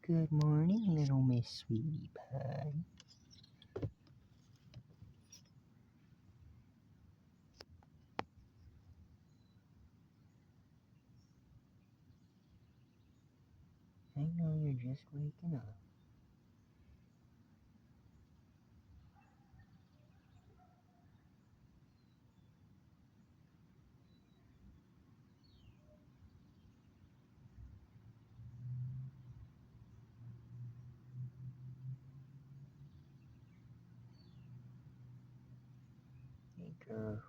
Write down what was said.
Good morning, little Miss Sweetie Pie. I know you're just waking up. Hey, girl.